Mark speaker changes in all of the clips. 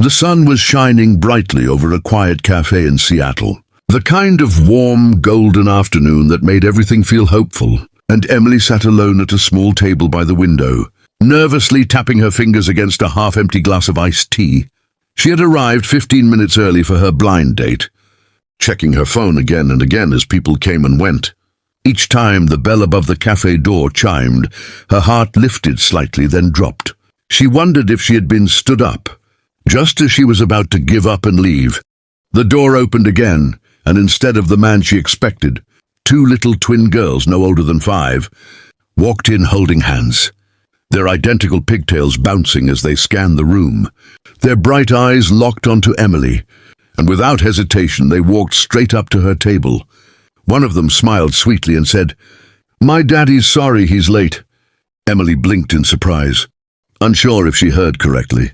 Speaker 1: The sun was shining brightly over a quiet cafe in Seattle. The kind of warm, golden afternoon that made everything feel hopeful. And Emily sat alone at a small table by the window, nervously tapping her fingers against a half-empty glass of iced tea. She had arrived 15 minutes early for her blind date, checking her phone again and again as people came and went. Each time the bell above the cafe door chimed, her heart lifted slightly, then dropped. She wondered if she had been stood up. Just as she was about to give up and leave, the door opened again, and instead of the man she expected, two little twin girls, no older than 5, walked in holding hands, their identical pigtails bouncing as they scanned the room. Their bright eyes locked onto Emily, and without hesitation they walked straight up to her table. One of them smiled sweetly and said, "My daddy's sorry he's late." Emily blinked in surprise, unsure if she heard correctly.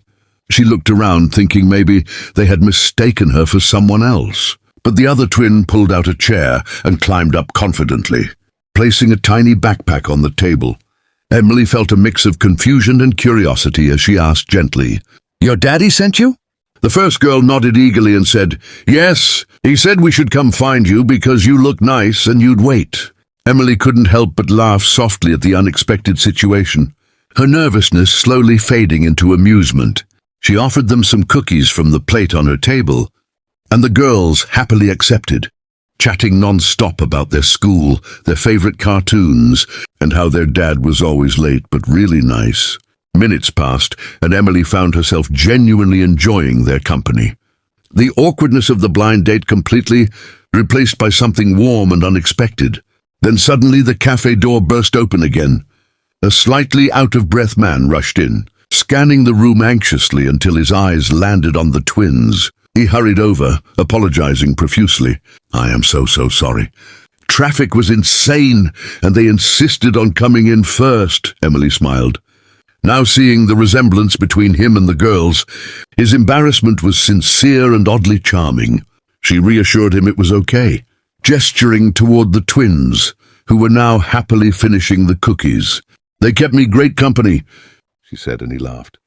Speaker 1: She looked around, thinking maybe they had mistaken her for someone else. But the other twin pulled out a chair and climbed up confidently, placing a tiny backpack on the table. Emily felt a mix of confusion and curiosity as she asked gently, "Your daddy sent you?" The first girl nodded eagerly and said, "Yes, he said we should come find you because you look nice and you'd wait." Emily couldn't help but laugh softly at the unexpected situation, her nervousness slowly fading into amusement. She offered them some cookies from the plate on her table, and the girls happily accepted, chatting non-stop about their school, their favorite cartoons, and how their dad was always late but really nice. Minutes passed, and Emily found herself genuinely enjoying their company. The awkwardness of the blind date completely replaced by something warm and unexpected. Then suddenly the cafe door burst open again. A slightly out-of-breath man rushed in, scanning the room anxiously until his eyes landed on the twins. He hurried over, apologizing profusely. "I am so sorry. Traffic was insane, and they insisted on coming in first," Emily smiled. Now seeing the resemblance between him and the girls, his embarrassment was sincere and oddly charming. She reassured him it was okay, gesturing toward the twins, who were now happily finishing the cookies. "They kept me great company," she said, and he laughed,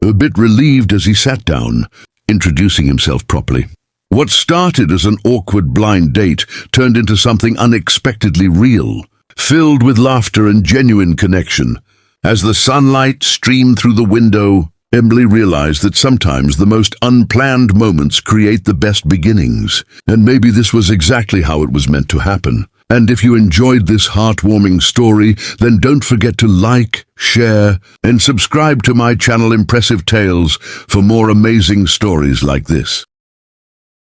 Speaker 1: a bit relieved as he sat down, introducing himself properly. What started as an awkward blind date turned into something unexpectedly real, filled with laughter and genuine connection. As the sunlight streamed through the window, Emily realized that sometimes the most unplanned moments create the best beginnings, and maybe this was exactly how it was meant to happen. And if you enjoyed this heartwarming story, then don't forget to like, share, and subscribe to my channel Impressive Tales for more amazing stories like this.